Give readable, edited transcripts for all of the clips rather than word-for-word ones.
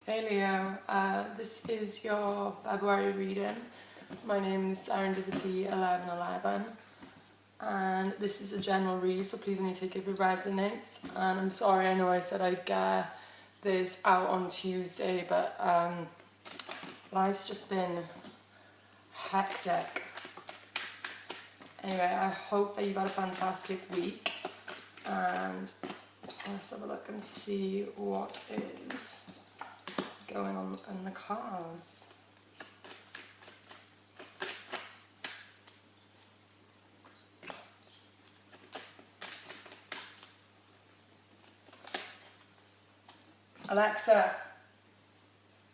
Hey Leo, this is your February reading. My name is Serendipity1111 and this is a general read, so please only take it if it resonates. And I'm sorry, I know I said I'd get this out on Tuesday, but life's just been hectic. Anyway, I hope that you've had a fantastic week, and let's have a look and see what is going on in the cards. Alexa,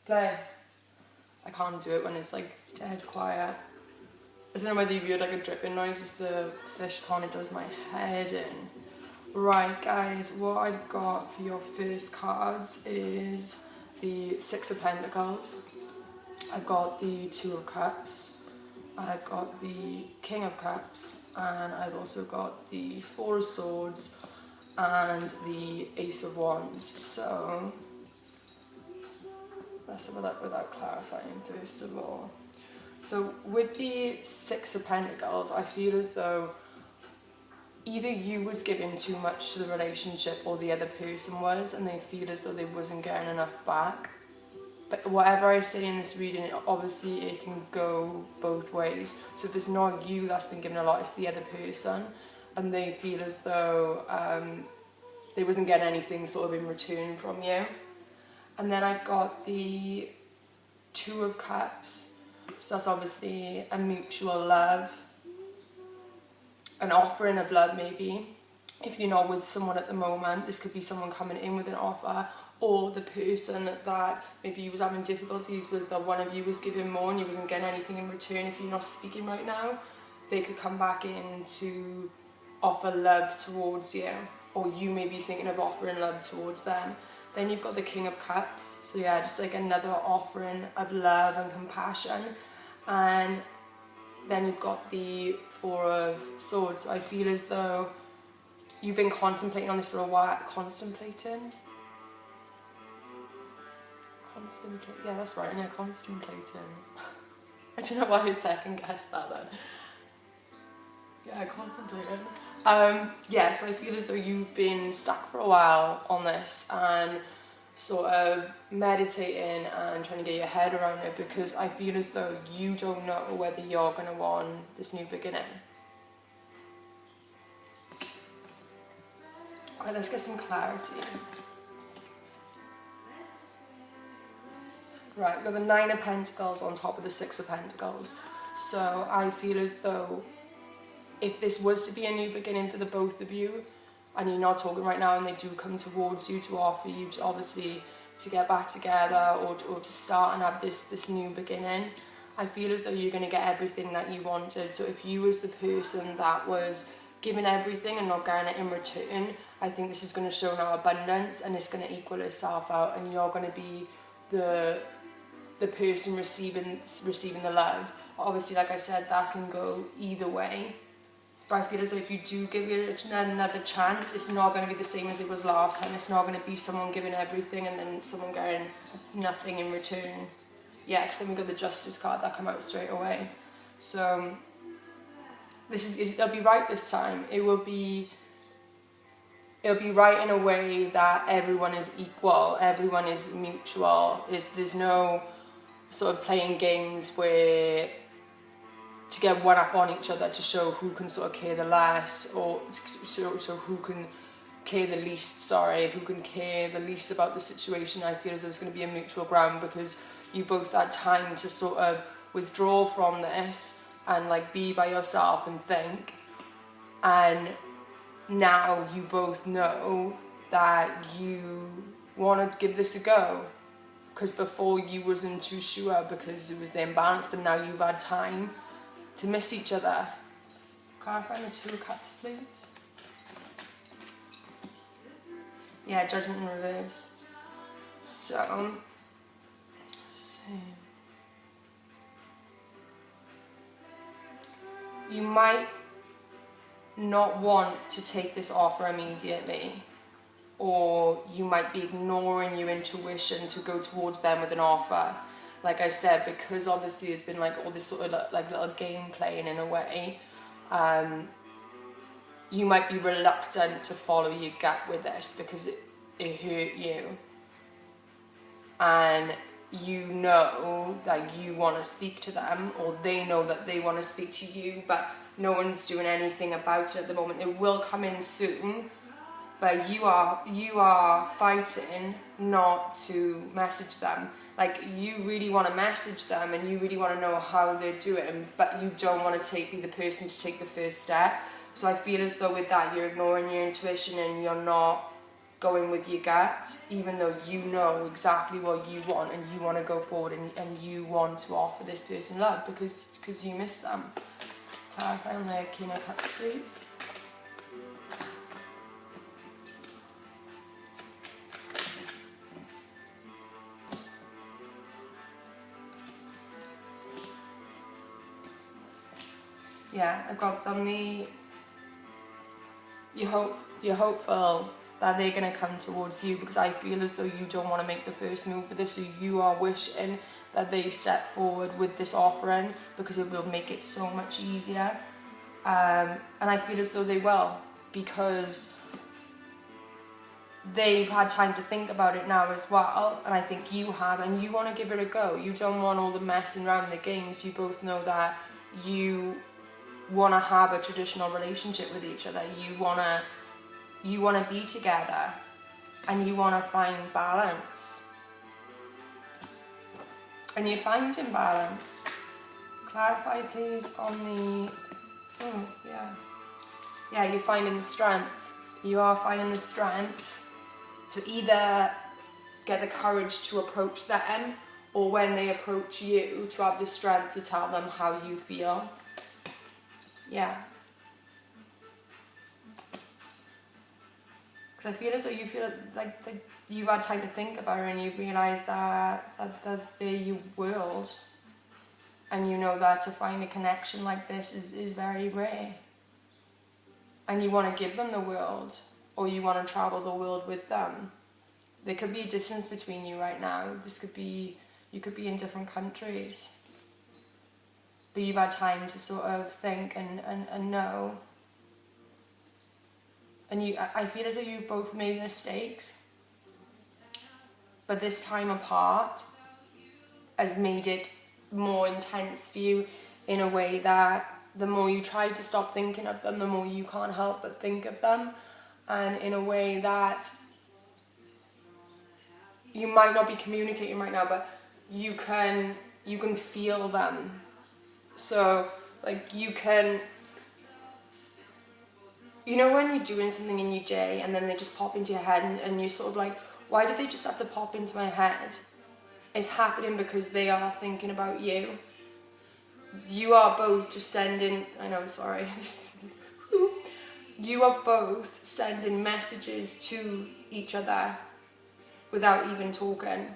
play. I can't do it when it's like dead quiet. I don't know whether you've heard like a dripping noise. It's the fish pond. It does my head in. Right, guys, what I've got for your first cards is the Six of Pentacles. I've got the Two of Cups. I've got the King of Cups, and I've also got the Four of Swords and the Ace of Wands. So let's have a look without clarifying first of all. So with the Six of Pentacles, I feel as though either you was giving too much to the relationship or the other person was, and they feel as though they wasn't getting enough back. But whatever I say in this reading, obviously it can go both ways. So if it's not you that's been given a lot, it's the other person, and they feel as though they wasn't getting anything sort of in return from you. And then I've got the Two of Cups. So that's obviously a mutual love, an offering of love maybe. If you're not with someone at the moment, this could be someone coming in with an offer, or the person that maybe you was having difficulties with, that one of you was giving more and you wasn't getting anything in return. If you're not speaking right now, they could come back in to offer love towards you, or you may be thinking of offering love towards them. Then you've got the King of Cups, so yeah, just like another offering of love and compassion. And then you've got the Four of Swords. So I feel as though you've been contemplating on this for a while. Contemplating? Yeah, that's right, yeah, contemplating. I don't know why I second guessed that then. Yeah, contemplating. Yeah, so I feel as though you've been stuck for a while on this and sort of meditating and trying to get your head around it, because I feel as though you don't know whether you're going to want this new beginning. Alright, let's get some clarity. Right, we've got the Nine of Pentacles on top of the Six of Pentacles. So I feel as though if this was to be a new beginning for the both of you, and you're not talking right now and they do come towards you to offer you to obviously to get back together or to start and have this new beginning, I feel as though you're going to get everything that you wanted. So if you was the person that was giving everything and not getting it in return, I think this is going to show now abundance, and it's going to equal itself out, and you're going to be the person receiving the love. Obviously, like I said, that can go either way. But I feel as though if you do give it another chance, it's not going to be the same as it was last time. It's not going to be someone giving everything and then someone getting nothing in return. Yeah, because then we got the Justice card that come out straight away. So it'll be right this time. It'll be right in a way that everyone is equal, everyone is mutual. There's no sort of playing games where to get one up on each other to show who can sort of care the less, or so who can care the least, who can care the least about the situation. I feel as though it's going to be a mutual ground, because you both had time to sort of withdraw from this and like be by yourself and think, and now you both know that you want to give this a go, because before you wasn't too sure because it was the imbalance, but now you've had time to miss each other. Can I find the Two of Cups, please? Yeah, Judgment in reverse. So, you might not want to take this offer immediately, or you might be ignoring your intuition to go towards them with an offer. Like I said, because obviously there's been like all this sort of like little game playing in a way, you might be reluctant to follow your gut with this because it hurt you, and you know that you want to speak to them, or they know that they want to speak to you, but no one's doing anything about it at the moment. It will come in soon, but you are fighting not to message them. Like, you really want to message them and you really want to know how they're doing, but you don't want to be the person to take the first step. So I feel as though with that you're ignoring your intuition and you're not going with your gut, even though you know exactly what you want and you want to go forward and you want to offer this person love because you miss them. Clarify on the King of Cups, please. Yeah, I've got them. You're hopeful that they're going to come towards you, because I feel as though you don't want to make the first move for this, so you are wishing that they step forward with this offering because it will make it so much easier. And I feel as though they will, because they've had time to think about it now as well, and I think you have, and you want to give it a go. You don't want all the messing around the games. You both know that you want to have a traditional relationship with each other. You want to be together, and you want to find balance, and you're finding balance. Clarify please on the you're finding the strength. You are finding the strength to either get the courage to approach them, or when they approach you, to have the strength to tell them how you feel. Yeah. Because I feel as though you feel like you've had time to think about it, and you've realised that they're your world. And you know that to find a connection like this is very rare. And you want to give them the world, or you want to travel the world with them. There could be a distance between you right now. You could be in different countries. But you've had time to sort of think and know. And I feel as though you both made mistakes, but this time apart has made it more intense for you, in a way that the more you try to stop thinking of them, the more you can't help but think of them, and in a way that you might not be communicating right now, but you can feel them. So like you can, you know when you're doing something in your day and then they just pop into your head, and you're sort of like, why did they just have to pop into my head? It's happening because they are thinking about you. You are both just sending, you are both sending messages to each other without even talking.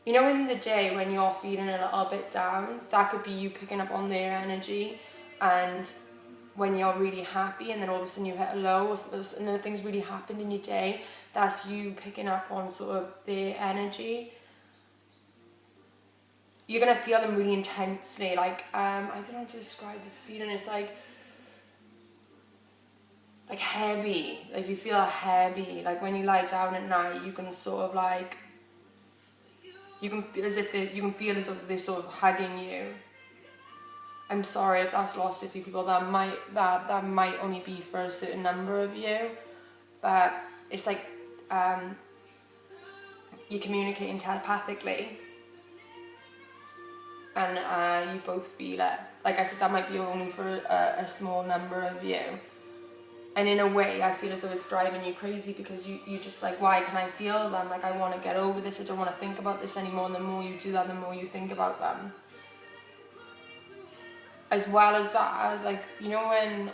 You know, in the day when you're feeling a little bit down, that could be you picking up on their energy, and when you're really happy and then all of a sudden you hit a low, and then things really happened in your day, that's you picking up on sort of their energy. You're going to feel them really intensely, like, I don't know how to describe the feeling, it's like heavy, like you feel heavy, like when you lie down at night, you can sort of like, you can feel as if they're sort of hugging you. I'm sorry if that's lost a few people, that might only be for a certain number of you, but it's like, you're communicating telepathically. And you both feel it. Like I said, that might be only for a small number of you. And in a way, I feel as though it's driving you crazy, because you're just like, why can I feel them? Like, I want to get over this. I don't want to think about this anymore. And the more you do that, the more you think about them. As well as that, like, you know when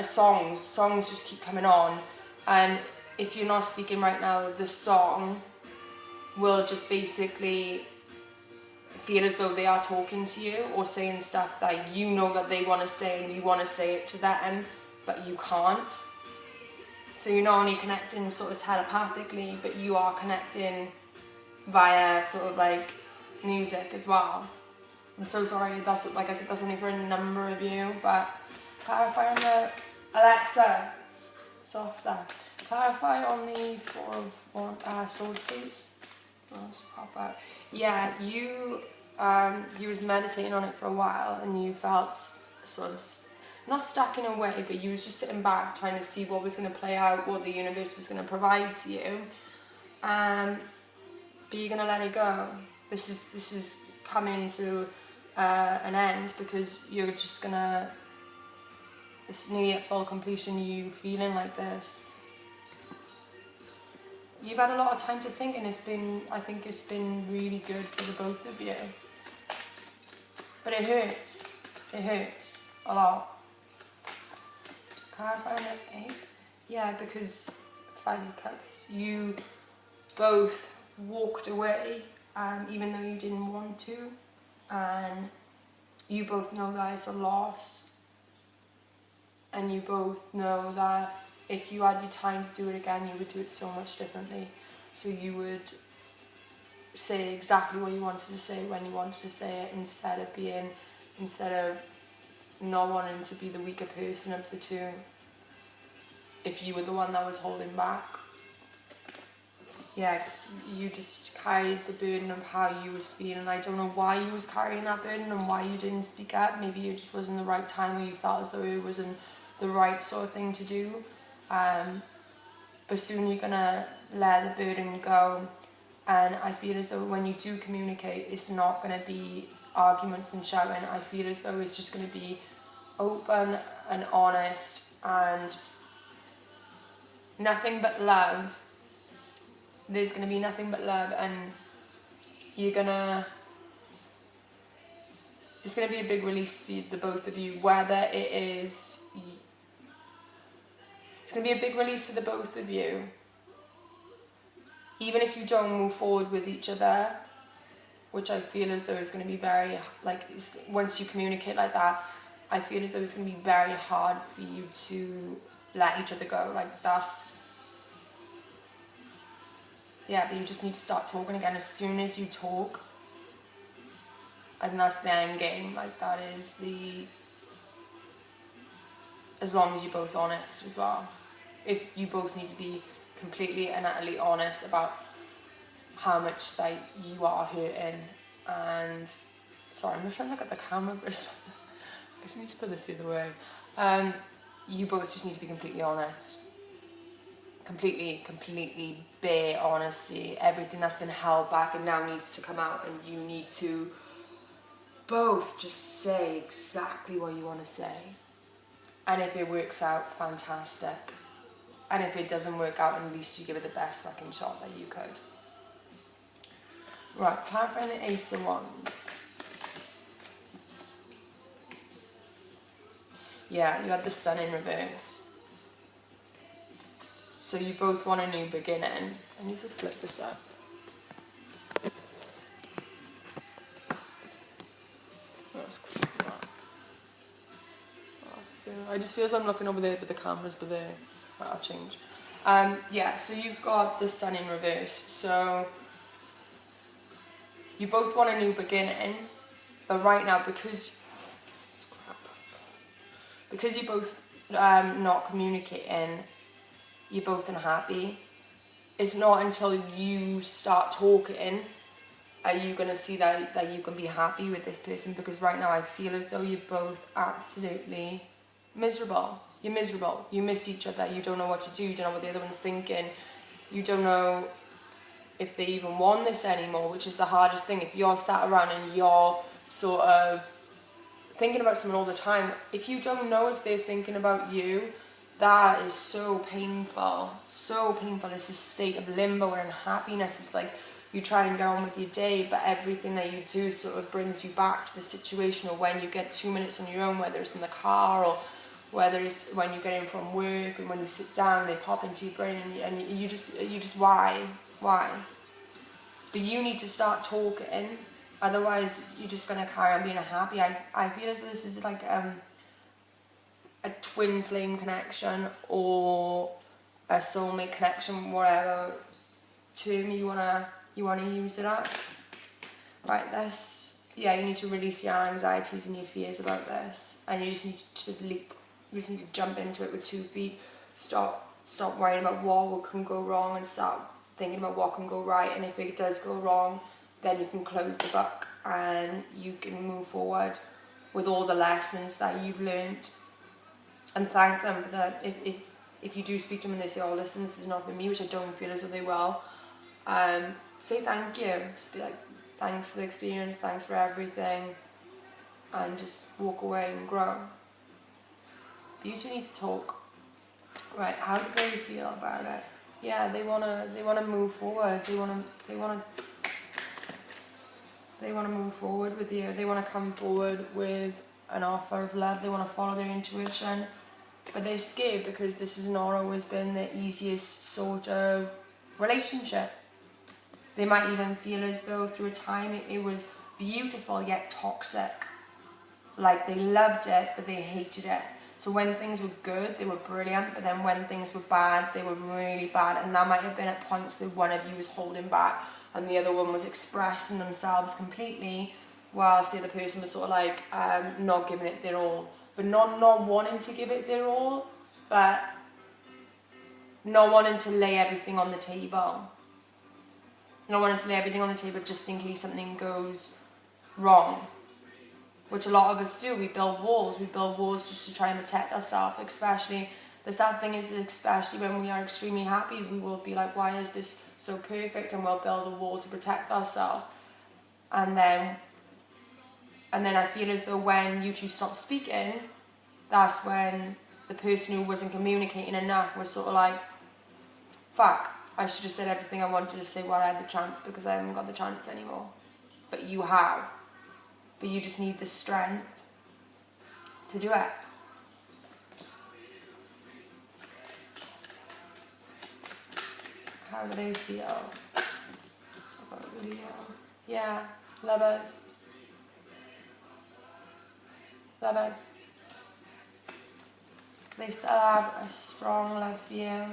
songs just keep coming on, and if you're not speaking right now, the song will just basically feel as though they are talking to you or saying stuff that you know that they want to say, and you want to say it to them, but you can't. So you're not only connecting sort of telepathically, but you are connecting via sort of like music as well. I'm so sorry, that's, like I said, that's only for a number of you, but clarify on the, Alexa, softer. Clarify on the Four of Swords, please. Pop up. Yeah, you was meditating on it for a while, and you felt sort of not stuck in a way, but you was just sitting back trying to see what was going to play out, what the universe was going to provide to you. But you're going to let it go. This is coming to an end, because you're just going to, it's nearly at full completion, you feeling like this. You've had a lot of time to think, and I think it's been really good for the both of you. But it hurts a lot. Clarify on the 8? Yeah, because 5 of Cups, you both walked away, even though you didn't want to, and you both know that it's a loss, and you both know that if you had your time to do it again, you would do it so much differently. So you would say exactly what you wanted to say when you wanted to say it, instead of not wanting to be the weaker person of the two, if you were the one that was holding back. Yeah, 'cause you just carried the burden of how you was feeling. I don't know why you was carrying that burden and why you didn't speak up. Maybe it just wasn't the right time, or you felt as though it wasn't the right sort of thing to do. But soon you're gonna let the burden go, and I feel as though when you do communicate, it's not gonna be arguments and shouting. I feel as though it's just gonna be open and honest, and nothing but love. There's gonna be nothing but love, and it's gonna be a big release for the both of you, whether it is. It's going to be a big release for the both of you. Even if you don't move forward with each other, which I feel as though is going to be very, once you communicate like that, I feel as though it's going to be very hard for you to let each other go. But you just need to start talking again. As soon as you talk, and that's the end game, that is as long as you're both honest as well. If you both need to be completely and utterly honest about how much you are hurting, and sorry, I'm just trying to look at the camera, but I just need to put this the other way. You both just need to be completely honest. Completely bare honesty. Everything that's been held back and now needs to come out, and you need to both just say exactly what you want to say. And if it works out, fantastic. And if it doesn't work out, at least you give it the best fucking shot that you could. Right, clarifying the Ace of Wands. Yeah, you had the Sun in reverse. So you both want a new beginning. I need to flip this up. That's cool. I just feel as I'm looking over there, but the camera's over there. That'll change. So you've got the Sun in reverse. So you both want a new beginning, but right now, because you're both not communicating, you're both unhappy. It's not until you start talking are you going to see that you can be happy with this person, because right now I feel as though you're both absolutely miserable. You're miserable. You miss each other. You don't know what to do. You don't know what the other one's thinking. You don't know if they even want this anymore, which is the hardest thing. If you're sat around and you're sort of thinking about someone all the time, if you don't know if they're thinking about you, that is so painful. So painful. It's a state of limbo and unhappiness. It's like you try and get on with your day, but everything that you do sort of brings you back to the situation, or when you get 2 minutes on your own, whether it's in the car or whether it's when you get in from work, and when you sit down, they pop into your brain, and you just why? But you need to start talking, otherwise you're just gonna carry on being unhappy. I feel as though this is like a twin flame connection or a soulmate connection, whatever term you wanna use it as. Right, you need to release your anxieties and your fears about this, and you just need to leap. You just need to jump into it with 2 feet. Stop worrying about what can go wrong and start thinking about what can go right. And if it does go wrong, then you can close the book and you can move forward with all the lessons that you've learned, and thank them for that. If you do speak to them and they say, oh listen, this is not for me, which I don't feel as though they will, say thank you. Just be like, thanks for the experience, thanks for everything, and just walk away and grow. But you two need to talk. Right, how do they feel about it? Yeah, they wanna move forward. They wanna move forward with you. They wanna come forward with an offer of love. They wanna follow their intuition, but they're scared because this has not always been the easiest sort of relationship. They might even feel as though through a time it was beautiful yet toxic. Like they loved it, but they hated it. So when things were good, they were brilliant, but then when things were bad, they were really bad. And that might have been at points where one of you was holding back and the other one was expressing themselves completely, whilst the other person was sort of like not giving it their all. But not wanting to give it their all, but not wanting to lay everything on the table. Not wanting to lay everything on the table just in case something goes wrong. Which a lot of us do. We build walls just to try and protect ourselves. Especially, the sad thing is, especially when we are extremely happy, we will be like, why is this so perfect? And we'll build a wall to protect ourselves. And then I feel as though when you two stop speaking, that's when the person who wasn't communicating enough was sort of like, fuck, I should have said everything I wanted to say while I had the chance, because I haven't got the chance anymore. But you have. But you just need the strength to do it. How do they feel about Leo? Yeah, lovers. Lovers. They still have a strong love for you,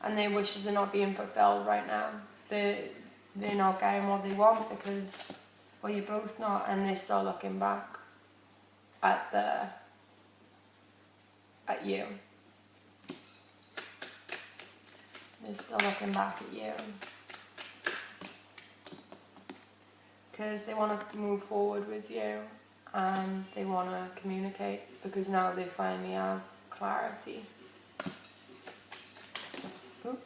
and their wishes are not being fulfilled right now. They're not getting what they want because, well, you're both not, and they're still looking back at you. They're still looking back at you because they want to move forward with you, and they want to communicate because now they finally have clarity. Ooh.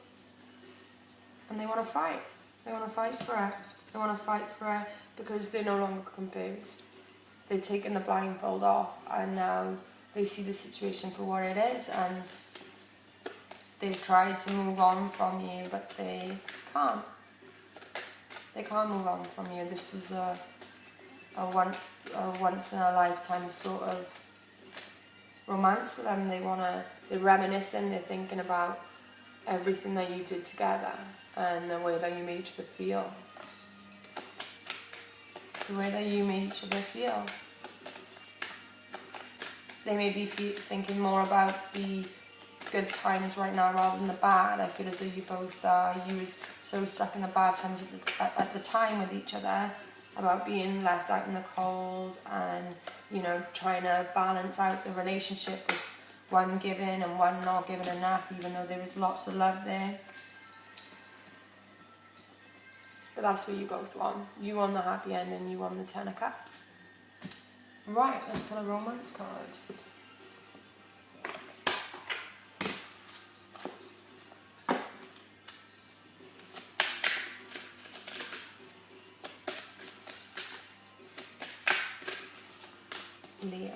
And they want to fight. They want to fight for it. They want to fight for it because they're no longer confused. They've taken the blindfold off and now they see the situation for what it is, and they've tried to move on from you, but they can't. They can't move on from you. This was a once in a lifetime sort of romance for them. They're reminiscing, they're thinking about everything that you did together and the way that you made each other feel. The way that you made each other feel. They may be thinking more about the good times right now rather than the bad. I feel as though you both are. You was so stuck in the bad times at the time with each other, about being left out in the cold and, you know, trying to balance out the relationship with one giving and one not giving enough, even though there was lots of love there. But that's what you both want. You want the happy end and you want the 10 of Cups. Right, let's pull a romance card. Leo.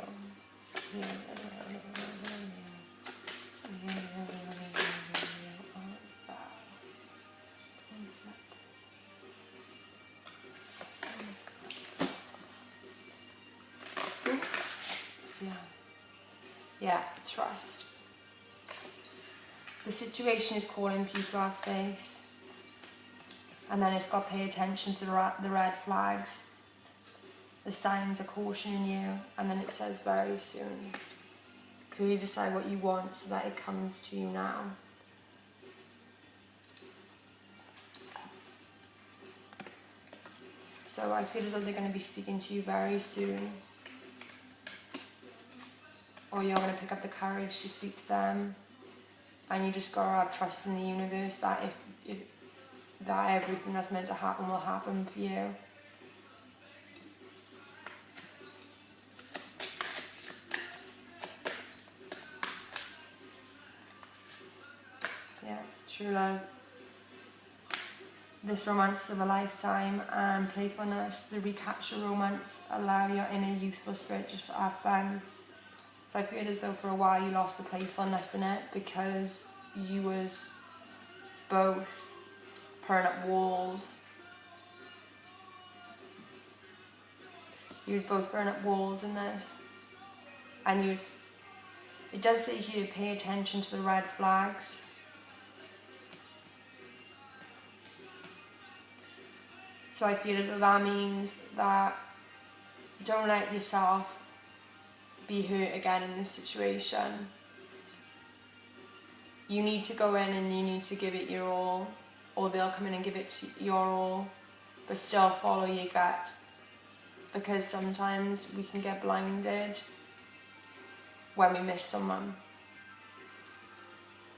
Yeah, trust. The situation is calling for you to have faith. And then it's got to pay attention to the red flags. The signs are cautioning you. And then it says very soon. Clearly decide what you want so that it comes to you now. So I feel as though they're going to be speaking to you very soon. Or you're going to pick up the courage to speak to them. And you just got to have trust in the universe that if that everything that's meant to happen will happen for you. Yeah, true love. This romance of a lifetime and playfulness, the recapture romance, allow your inner youthful spirit to have fun. So I feel as though for a while you lost the playfulness in it because you was both putting up walls. You was both putting up walls in this. And it does say here, pay attention to the red flags. So I feel as though that means that don't let yourself be hurt again in this situation. You need to go in and you need to give it your all, or they'll come in and give it your all, but still follow your gut, because sometimes we can get blinded when we miss someone.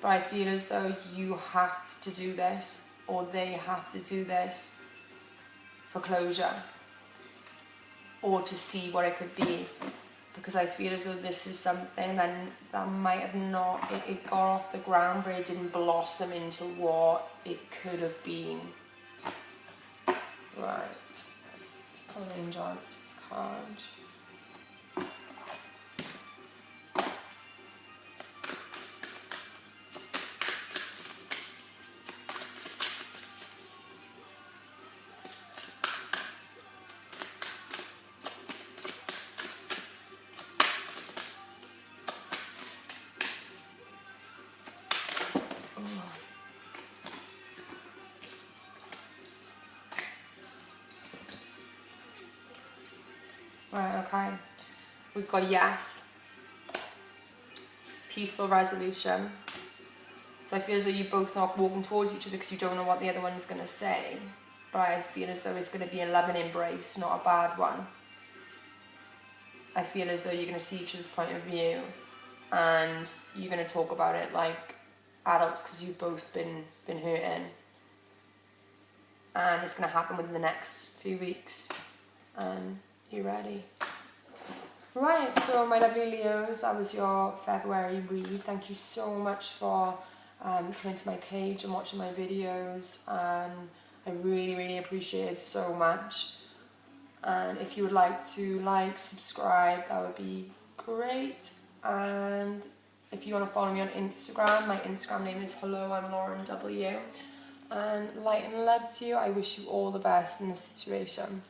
But I feel as though you have to do this, or they have to do this for closure, or to see what it could be. Because I feel as though this is something that might have not, it got off the ground, but it didn't blossom into what it could have been. Right, let's pull an angel answers card. Right, okay. We've got yes. Peaceful resolution. So I feel as though you're both not walking towards each other because you don't know what the other one's going to say. But I feel as though it's going to be a loving embrace, not a bad one. I feel as though you're going to see each other's point of view and you're going to talk about it like adults because you've both been hurting. And it's going to happen within the next few weeks. And you ready? Right, so my lovely Leos, that was your February read. Thank you so much for coming to my page and watching my videos. I really appreciate it so much. And if you would like to subscribe, that would be great. And if you want to follow me on Instagram, my Instagram name is hello, I'm Lauren W. And light and love to you. I wish you all the best in this situation.